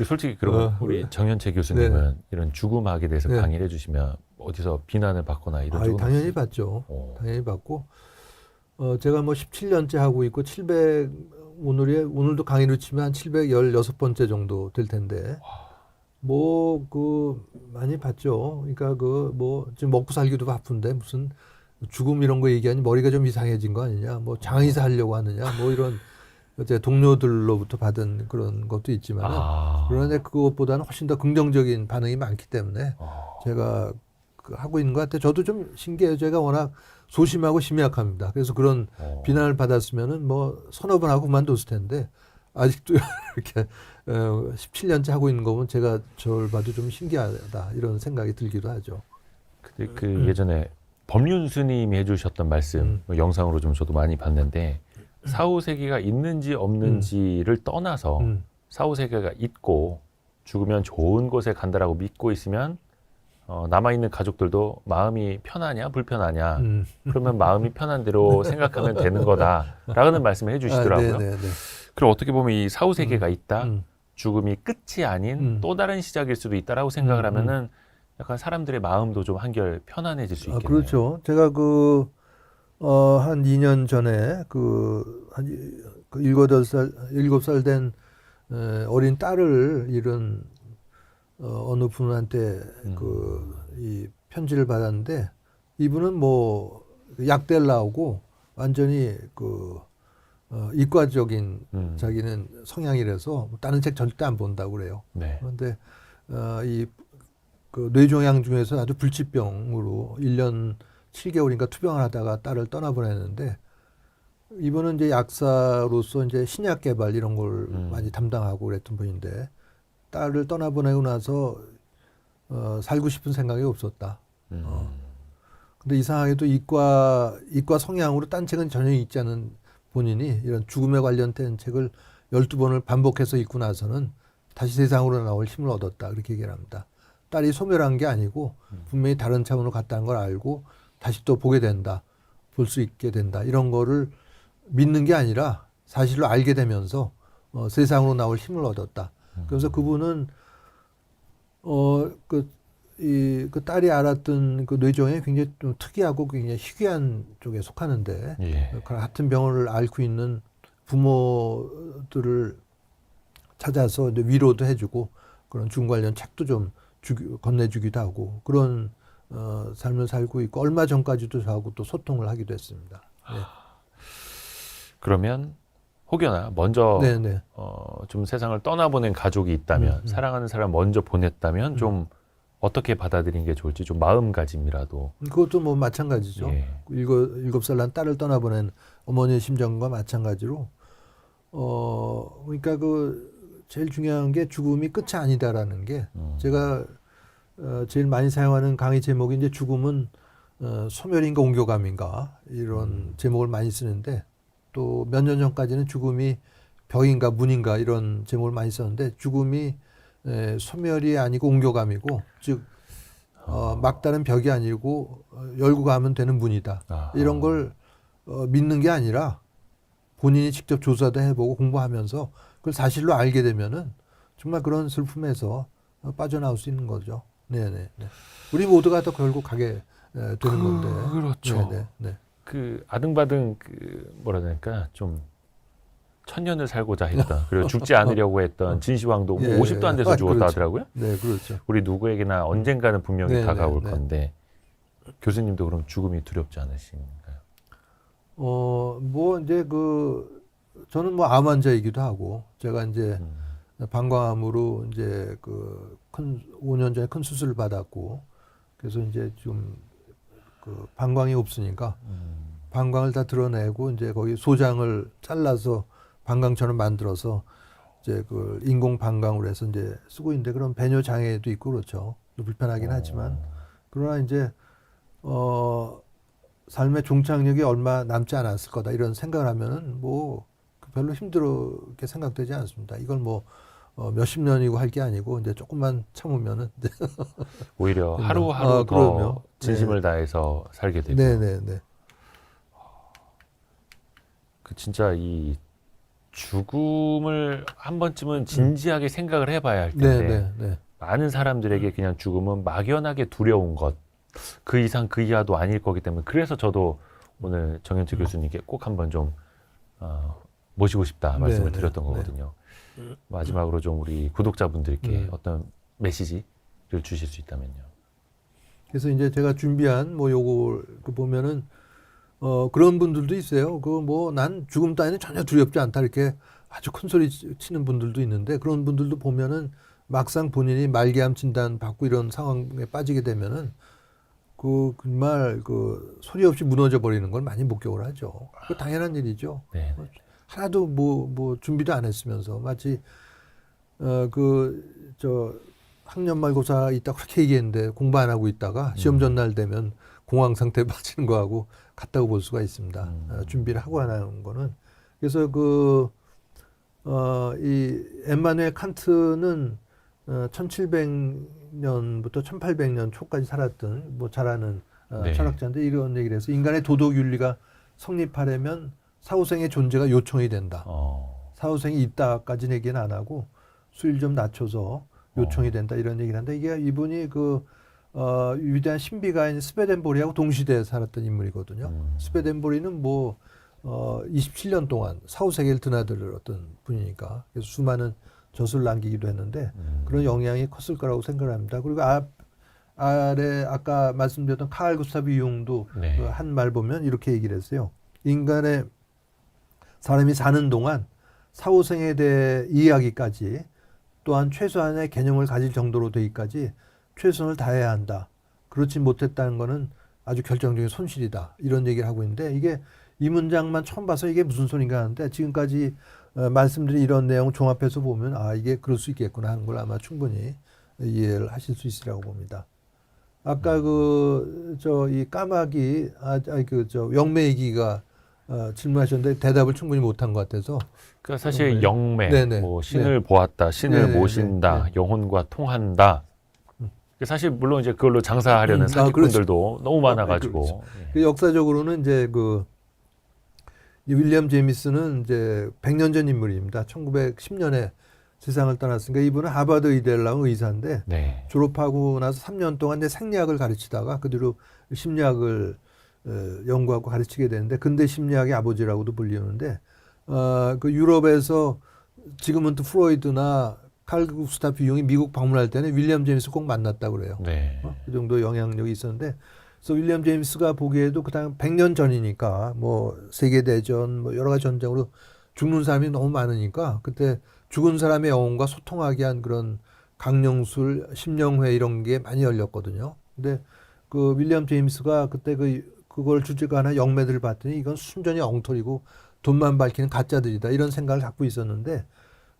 솔직히 그러면 우리 정현채 교수님은 네. 이런 죽음학에 대해서 네. 강의를 해주시면 어디서 비난을 받거나 이런 적은 당연히 없어요? 받죠. 오. 당연히 받고 제가 뭐 17년째 하고 있고 700 오늘도 강의를 치면 한 716번째 정도 될 텐데 뭐 많이 받죠. 그러니까 뭐 지금 먹고 살기도 바쁜데 무슨 죽음 이런 거 얘기하니 머리가 좀 이상해진 거 아니냐. 뭐 장의사 하려고 하느냐. 뭐 이런 제 동료들로부터 받은 그런 것도 있지만은 그런데 그것보다는 훨씬 더 긍정적인 반응이 많기 때문에 제가 하고 있는 것 같아요. 저도 좀 신기해요. 제가 워낙 소심하고 심약합니다. 그래서 그런 비난을 받았으면은 뭐 서너 번 하고 그만뒀을 텐데 아직도 이렇게 17년째 하고 있는 거 보면 제가 저를 봐도 좀 신기하다 이런 생각이 들기도 하죠. 근데 그 예전에 법륜 스님이 해주셨던 말씀 영상으로 좀 저도 많이 봤는데 사후세계가 있는지 없는지를 떠나서 사후세계가 있고 죽으면 좋은 곳에 간다라고 믿고 있으면 남아있는 가족들도 마음이 편하냐 불편하냐 그러면 마음이 편한 대로 생각하면 되는 거다라는 말씀을 해주시더라고요. 그럼 어떻게 보면 이 사후세계가 있다 죽음이 끝이 아닌 또 다른 시작일 수도 있다라고 생각을 하면은 약간 사람들의 마음도 좀 한결 편안해질 수 있겠네요. 그렇죠. 제가 한 2년 전에 한 7살 된 어린 딸을 잃은 어느 분한테 이 편지를 받았는데 이분은 뭐 약대를 나오고 완전히 이과적인 자기는 성향이라서 다른 책 절대 안 본다고 그래요. 네. 그런데 뇌종양 중에서 아주 불치병으로 1년 7개월인가 투병을 하다가 딸을 떠나보냈는데 이분은 이제 약사로서 이제 신약 개발 이런 걸 많이 담당하고 그랬던 분인데 딸을 떠나보내고 나서 살고 싶은 생각이 없었다. 근데 이상하게도 이과 성향으로 딴 책은 전혀 읽지 않은 본인이 이런 죽음에 관련된 책을 12번을 반복해서 읽고 나서는 다시 세상으로 나올 힘을 얻었다. 그렇게 얘기를 합니다. 딸이 소멸한 게 아니고 분명히 다른 차원으로 갔다는 걸 알고 다시 또 보게 된다. 볼 수 있게 된다. 이런 거를 믿는 게 아니라 사실로 알게 되면서 세상으로 나올 힘을 얻었다. 그래서 그분은 그 딸이 알았던 그 뇌종에 굉장히 좀 특이하고 굉장히 희귀한 쪽에 속하는데 같은 병을 앓고 있는 부모들을 찾아서 이제 위로도 해주고 그런 죽음 관련 책도 좀 건네주기도 하고 그런 삶을 살고 있고 얼마 전까지도 저하고 또 소통을 하기도 했습니다. 네. 그러면 혹여나 먼저 네네. 좀 세상을 떠나보낸 가족이 있다면 사랑하는 사람 먼저 보냈다면 좀 어떻게 받아들이는 게 좋을지 좀 마음가짐이라도 그것도 뭐 마찬가지죠. 예. 7살 난 딸을 떠나보낸 어머니의 심정과 마찬가지로 그러니까 제일 중요한 게 죽음이 끝이 아니다라는 게 제가 제일 많이 사용하는 강의 제목이 이제 죽음은 소멸인가 옹교감인가 이런 제목을 많이 쓰는데 또 몇 년 전까지는 죽음이 벽인가 문인가 이런 제목을 많이 썼는데 죽음이 소멸이 아니고 옹교감이고 즉 막다른 벽이 아니고 열고 가면 되는 문이다. 이런 걸 믿는 게 아니라 본인이 직접 조사도 해보고 공부하면서 그걸 사실로 알게 되면은 정말 그런 슬픔에서 빠져나올 수 있는 거죠. 네네. 우리 모두가 또 결국 가게 되는 건데. 그렇죠. 네네. 그 아등바등 뭐라 해야 될까 좀 천년을 살고자 했던 그리고 죽지 않으려고 했던 진시황도 50도 안 돼서 죽었다 그렇죠. 하더라고요. 네, 그렇죠. 우리 누구에게나 언젠가는 분명히 네, 다가올 네. 건데 교수님도 그럼 죽음이 두렵지 않으신가요? 뭐 이제 저는 뭐 암 환자이기도 하고 제가 이제 방광암으로 이제 5년 전에 큰 수술을 받았고 그래서 이제 좀 방광이 없으니까 방광을 다 드러내고 이제 거기 소장을 잘라서 방광처럼 만들어서 이제 인공 방광으로 해서 이제 쓰고 있는데 그런 배뇨 장애도 있고 그렇죠. 불편하긴 하지만 그러나 이제 삶의 종착역이 얼마 남지 않았을 거다 이런 생각을 하면은 뭐 별로 힘들게 생각되지 않습니다. 이걸 뭐 몇십 년이고 할 게 아니고 이제 조금만 참으면은 오히려 하루하루 더 그럼요. 진심을 다해서 살게 되고. 네네네. 진짜 이 죽음을 한 번쯤은 진지하게 생각을 해봐야 할 텐데 많은 사람들에게 그냥 죽음은 막연하게 두려운 것, 그 이상 그 이하도 아닐 거기 때문에 그래서 저도 오늘 정현주 교수님께 꼭 한번 좀 모시고 싶다 말씀을 드렸던 거거든요. 마지막으로 좀 우리 구독자분들께 어떤 메시지를 주실 수 있다면요. 그래서 이제 제가 준비한 뭐 요걸 보면은 그런 분들도 있어요. 그 뭐 난 죽음 따위는 전혀 두렵지 않다 이렇게 아주 큰 소리 치는 분들도 있는데 그런 분들도 보면은 막상 본인이 말기암 진단 받고 이런 상황에 빠지게 되면은 정말 소리 없이 무너져 버리는 걸 많이 목격을 하죠. 그 당연한 일이죠. 네. 하나도 뭐 준비도 안 했으면서 마치 학년 말고사 있다 그렇게 얘기했는데 공부 안 하고 있다가 시험 전날 되면 공황 상태에 빠지는 거하고 같다고 볼 수가 있습니다. 준비를 하고 안 하는 거는. 그래서 이 엠마누엘 칸트는 1700년부터 1800년 초까지 살았던 뭐 잘 아는 철학자인데 이런 얘기를 해서 인간의 도덕 윤리가 성립하려면 사후생의 존재가 요청이 된다. 사후생이 있다까지는 얘기는 안 하고 수위를 좀 낮춰서 요청이 된다 이런 얘기를 한다. 이게 이분이 위대한 신비가인 스웨덴보리하고 동시대에 살았던 인물이거든요. 스웨덴보리는 27년 동안 사후세계를 드나들 어떤 분이니까 그래서 수많은 젖을 남기기도 했는데 그런 영향이 컸을 거라고 생각을 합니다. 그리고 아래 아까 말씀드렸던 카를 구스타브 융도 한 말 보면 이렇게 얘기를 했어요. 인간의 사람이 사는 동안 사후생에 대해 이해하기까지 또한 최소한의 개념을 가질 정도로 되기까지 최선을 다해야 한다. 그렇지 못했다는 것은 아주 결정적인 손실이다. 이런 얘기를 하고 있는데 이게 이 문장만 처음 봐서 이게 무슨 소린가 하는데 지금까지 말씀드린 이런 내용 종합해서 보면 이게 그럴 수 있겠구나 하는 걸 아마 충분히 이해를 하실 수 있으리라고 봅니다. 아까 이 까마귀 영매이기가 질문하셨는데 대답을 충분히 못한 것 같아서. 그러니까 사실 영매, 뭐 신을 보았다, 신을 모신다, 영혼과 통한다. 사실 물론 이제 그걸로 장사하려는 사기꾼들도 너무 많아가지고. 역사적으로는 이제 이 윌리엄 제임스는 이제 100년 전 인물입니다. 1910년에 세상을 떠났으니까 이분은 하버드 의대를 나온 의사인데 졸업하고 나서 3년 동안 이제 생리학을 가르치다가 그 뒤로 심리학을 연구하고 가르치게 되는데 근대 심리학의 아버지라고도 불리는데 유럽에서 지금은 또 프로이드나 칼 구스타프 융이 미국 방문할 때는 윌리엄 제임스 꼭 만났다고 그래요. 그 정도 영향력이 있었는데 그래서 윌리엄 제임스가 보기에도 그다음 100년 전이니까 뭐 세계 대전 뭐 여러 가지 전쟁으로 죽는 사람이 너무 많으니까 그때 죽은 사람의 영혼과 소통하게 한 그런 강령술, 심령회 이런 게 많이 열렸거든요. 근데 윌리엄 제임스가 그때 그걸 주제가나 영매들을 봤더니 이건 순전히 엉터리고 돈만 밝히는 가짜들이다 이런 생각을 갖고 있었는데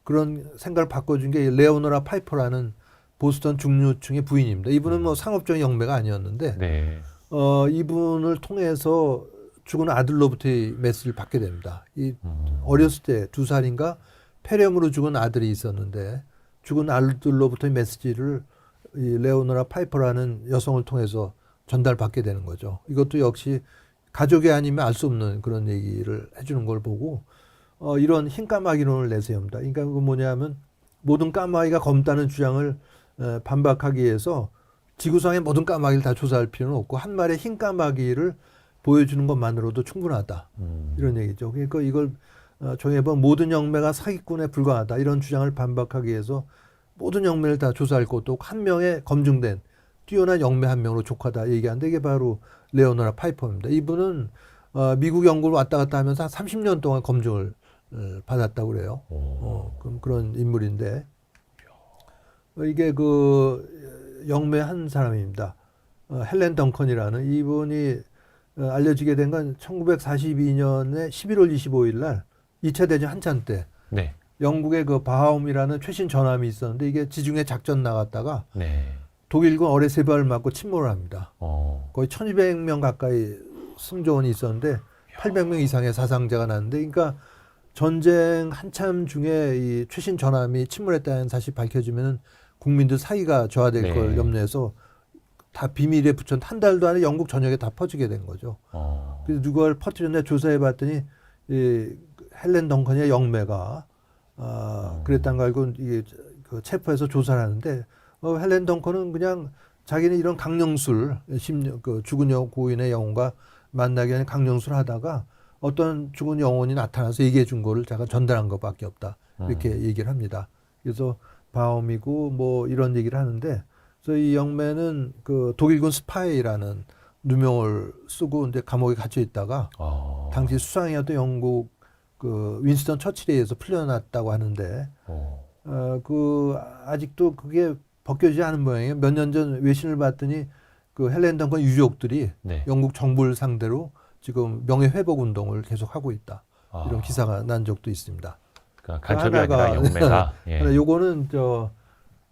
그런 생각을 바꿔준 게 레오노라 파이퍼라는 보스턴 중류층의 부인입니다. 이분은 뭐 상업적인 영매가 아니었는데 이분을 통해서 죽은 아들로부터의 메시지를 받게 됩니다. 어렸을 때 2살인가 폐렴으로 죽은 아들이 있었는데 죽은 아들로부터의 메시지를 이 레오노라 파이퍼라는 여성을 통해서 전달받게 되는 거죠. 이것도 역시 가족이 아니면 알 수 없는 그런 얘기를 해주는 걸 보고 이런 흰 까마귀론을 내세웁니다. 그러니까 그 뭐냐면 모든 까마귀가 검다는 주장을 반박하기 위해서 지구상의 모든 까마귀를 다 조사할 필요는 없고 한 마리의 흰 까마귀를 보여주는 것만으로도 충분하다. 이런 얘기죠. 그러니까 이걸 정해본 모든 영매가 사기꾼에 불과하다. 이런 주장을 반박하기 위해서 모든 영매를 다 조사할 것도 없고 한 명의 검증된 뛰어난 영매 한 명으로 족하다 얘기하는데 이게 바로 레오노라 파이퍼입니다. 이분은 미국 연구를 왔다 갔다 하면서 한 30년 동안 검증을 받았다고 그래요. 그런 인물인데 이게 영매 한 사람입니다. 헬렌 덩컨이라는 이분이 알려지게 된 건 1942년에 11월 25일 날 2차 대전 한참 때 영국의 바하움이라는 최신 전함이 있었는데 이게 지중해 작전 나갔다가 독일군 어뢰 3발을 맞고 침몰을 합니다. 거의 1200명 가까이 승조원이 있었는데 800명 이상의 사상자가 났는데 그러니까 전쟁 한참 중에 이 최신 전함이 침몰했다는 사실이 밝혀지면 국민들 사이가 저하될 걸 염려해서 다 비밀에 붙였는데 한 달도 안에 영국 전역에 다 퍼지게 된 거죠. 그래서 누가 퍼뜨렸냐 조사해 봤더니 헬렌 덩컨의 영매가 그랬다는 걸 알고 이게 그 체포해서 조사를 하는데 헬렌 덩컨은 그냥 자기는 이런 강령술 그 죽은 고인의 영혼과 만나기 전에 강령술 하다가 어떤 죽은 영혼이 나타나서 얘기해 준 거를 제가 전달한 것밖에 없다 이렇게 얘기를 합니다. 그래서 바움이고 뭐 이런 얘기를 하는데 그래서 이 영매는 그 독일군 스파이라는 누명을 쓰고 이제 감옥에 갇혀 있다가 당시 수상이었던 영국 그 윈스턴 처칠에 의해서 풀려났다고 하는데 그 아직도 그게 벗겨지지 않은 모양이에요. 몇 년 전 외신을 봤더니 그 헬렌 덩컨 유족들이 네. 영국 정부를 상대로 지금 명예회복 운동을 계속 하고 있다. 이런 기사가 난 적도 있습니다. 그러니까 간첩이 아니라 영매다. 예. 요거는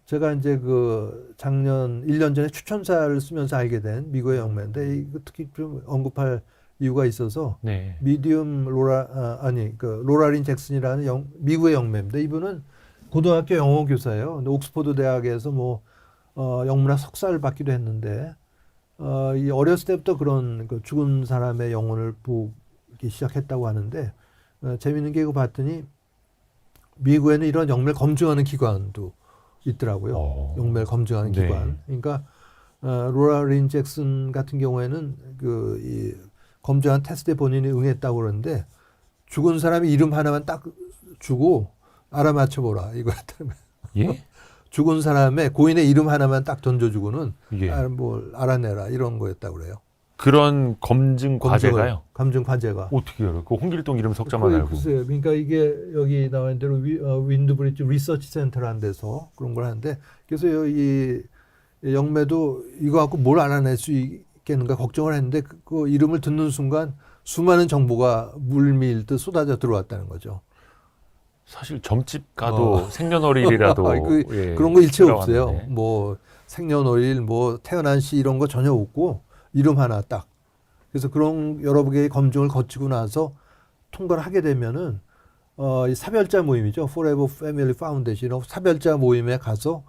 제가 이제 그 작년 1년 전에 추천사를 쓰면서 알게 된 미국의 영매인데 이거 특히 좀 언급할 이유가 있어서 네. 미디움 그 로라린 잭슨이라는 미국의 영매입니다. 이분은 고등학교 영어 교사예요. 근데 옥스퍼드 대학에서 뭐 영문학 석사를 받기도 했는데 이 어렸을 때부터 그런 그 죽은 사람의 영혼을 보기 시작했다고 하는데 재미있는 게 이거 봤더니 미국에는 이런 영매를 검증하는 기관도 있더라고요. 영매를 검증하는 네. 기관. 그러니까 로라린 잭슨 같은 경우에는 이 검증한 테스트에 본인이 응했다고 그러는데 죽은 사람의 이름 하나만 딱 주고 알아맞혀보라 이거였다는 거예요. 예? 죽은 사람의 고인의 이름 하나만 딱 던져주고는 예. 뭘 알아내라 이런 거였다고 그래요. 그런 검증 과제가요? 검증 과제가. 어떻게 알아요? 그 홍길동 이름 석자만 알고. 글쎄요. 그러니까 이게 여기 나와 있는 대로 윈드브리지 리서치 센터라는 데서 그런 걸 하는데 그래서 이 영매도 이거 갖고 뭘 알아낼 수 있겠는가 걱정을 했는데 그 이름을 듣는 순간 수많은 정보가 물밀듯 쏟아져 들어왔다는 거죠. 사실 점집 가도 생년월일이라도 그런 거 일체 없어요. 들어갔는데. 뭐 생년월일, 뭐 태어난 시 이런 거 전혀 없고 이름 하나 딱. 그래서 그런 여러 개의 검증을 거치고 나서 통과를 하게 되면은 이 사별자 모임이죠. Forever Family Foundation 사별자 모임에 가서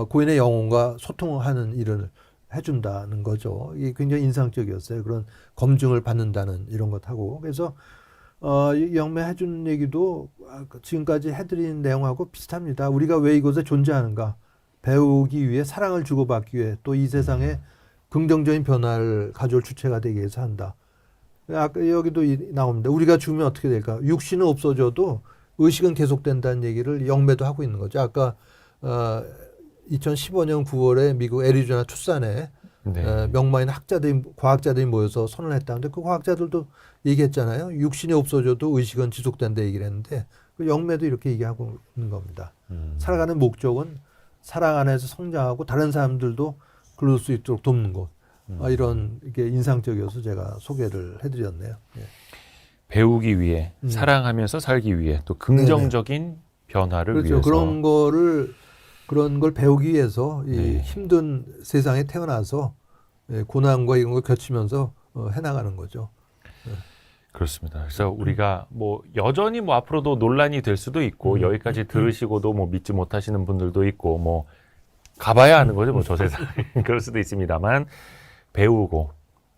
고인의 영혼과 소통하는 일을 해준다는 거죠. 이게 굉장히 인상적이었어요. 그런 검증을 받는다는 이런 것하고. 그래서 이 영매 해준 얘기도 지금까지 해드린 내용하고 비슷합니다. 우리가 왜 이곳에 존재하는가? 배우기 위해, 사랑을 주고받기 위해, 또 이 세상에 긍정적인 변화를 가져올 주체가 되기 위해서 한다. 아까 여기도 나옵니다. 우리가 죽으면 어떻게 될까? 육신은 없어져도 의식은 계속된다는 얘기를 영매도 하고 있는 거죠. 아까 2015년 9월에 미국 애리조나 투싼에 네. 명망인 과학자들이 모여서 선언했다는데 그 과학자들도 얘기했잖아요. 육신이 없어져도 의식은 지속된다 얘기를 했는데 그 영매도 이렇게 얘기하고 있는 겁니다. 살아가는 목적은 사랑 안에서 성장하고 다른 사람들도 그럴 수 있도록 돕는 것. 이런 게 인상적이어서 제가 소개를 해드렸네요. 예. 배우기 위해, 사랑하면서 살기 위해, 또 긍정적인 변화를 그렇죠. 위해서. 그런 걸 배우기 위해서 이 힘든 세상에 태어나서 고난과 이런 걸 겪으면서 해나가는 거죠. 그렇습니다. 그래서 우리가 뭐 여전히 뭐 앞으로도 논란이 될 수도 있고 여기까지 들으시고도 뭐 믿지 못하시는 분들도 있고 뭐 가봐야 하는 거죠. 뭐 저 세상에 그럴 수도 있습니다만 배우고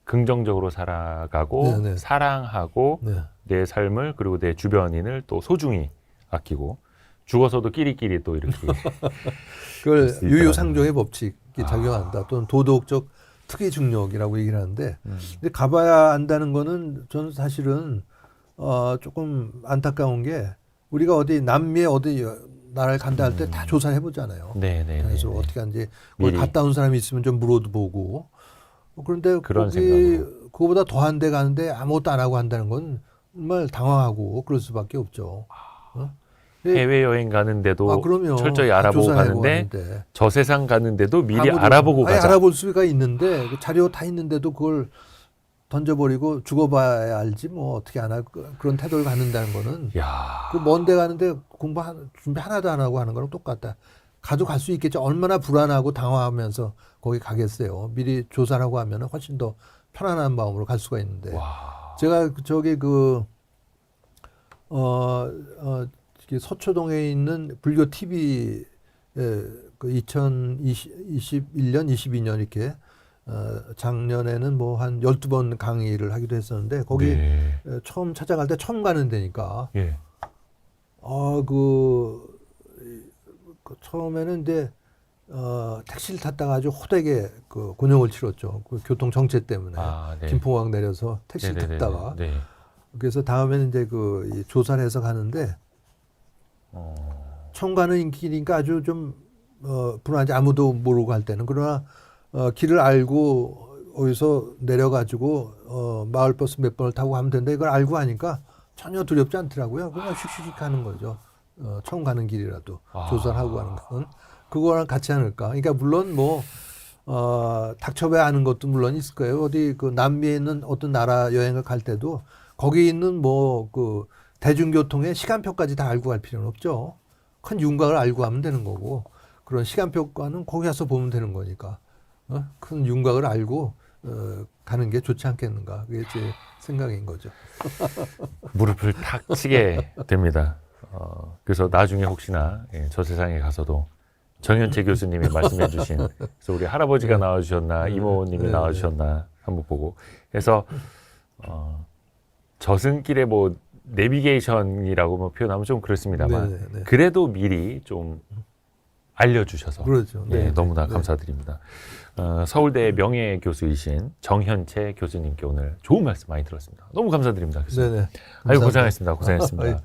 긍정적으로 살아가고 네네. 사랑하고 네. 내 삶을 그리고 내 주변인을 또 소중히 아끼고 죽어서도 끼리끼리 또 이렇게 그걸 수 있더라고요. 유유상종의 법칙이 작용한다. 또는 도덕적 특이 중력이라고 얘기를 하는데 근데 가봐야 안다는 거는 저는 사실은 조금 안타까운 게 우리가 어디 남미에 어디 나라를 간다 할 때 다 조사를 해보잖아요. 네네. 그래서 어떻게 하는지 거기 갔다 온 사람이 있으면 좀 물어도 보고 그런데 그런 거기 생각으로. 그거보다 더한 데 가는데 아무것도 안 하고 한다는 건 정말 당황하고 그럴 수밖에 없죠. 해외여행 가는데도 그럼요. 철저히 알아보고 조사하고 가는데 하는데. 저 세상 가는데도 미리 아무도- 알아보고 아니, 가자. 알아볼 수가 있는데 그 자료 다 있는데도 그걸 던져버리고 죽어봐야 알지 뭐 어떻게 안 하고 그런 태도를 갖는다는 거는 야, 그 먼데 가는데 준비 하나도 안 하고 하는 거랑 똑같다. 가도 갈 수 있겠죠. 얼마나 불안하고 당황하면서 거기 가겠어요. 미리 조사를 하고 하면 훨씬 더 편안한 마음으로 갈 수가 있는데. 와. 제가 저기 서초동에 있는 불교 TV 그 2021년, 22년 이렇게 작년에는 뭐 한 12번 강의를 하기도 했었는데 거기 네. 처음 찾아갈 때 처음 가는 데니까 예. 처음에는 이제 택시를 tas다가 아주 호되게 그 곤욕을 치렀죠. 그 교통 정체 때문에 네. 김포공항 내려서 택시를 네네네네. 탔다가 네. 그래서 다음에는 이제 이 조사를 해서 가는데 처음 가는 길이니까 아주 좀 불안하지 아무도 모르고 갈 때는 그러나 길을 알고 어디서 내려가지고 마을버스 몇 번을 타고 가면 된다 이걸 알고 하니까 전혀 두렵지 않더라고요. 그냥 슉슉슉 가는 거죠. 처음 가는 길이라도 조사를 하고 가는 건 그거랑 같이 않을까. 그러니까 물론 뭐 닥쳐봐야 아는 것도 물론 있을 거예요. 어디 그 남미에 있는 어떤 나라 여행을 갈 때도 거기 있는 뭐 그 대중교통의 시간표까지 다 알고 갈 필요는 없죠. 큰 윤곽을 알고 가면 되는 거고 그런 시간표과는 거기 가서 보면 되는 거니까 큰 윤곽을 알고 가는 게 좋지 않겠는가. 그게 제 생각인 거죠. 무릎을 탁 치게 됩니다. 그래서 나중에 혹시나 저 세상에 가서도 정현채 교수님이 말씀해주신 그래서 우리 할아버지가 나와주셨나 이모님이 나와주셨나 한번 보고 그래서 저승길의 뭐 내비게이션이라고 뭐 표현하면 좀 그렇습니다만 네네. 그래도 미리 좀 알려주셔서 그렇죠. 네, 너무나 감사드립니다. 서울대 명예교수이신 정현채 교수님께 오늘 좋은 말씀 많이 들었습니다. 너무 감사드립니다. 교수님. 네네. 아유 고생하셨습니다. 고생했습니다.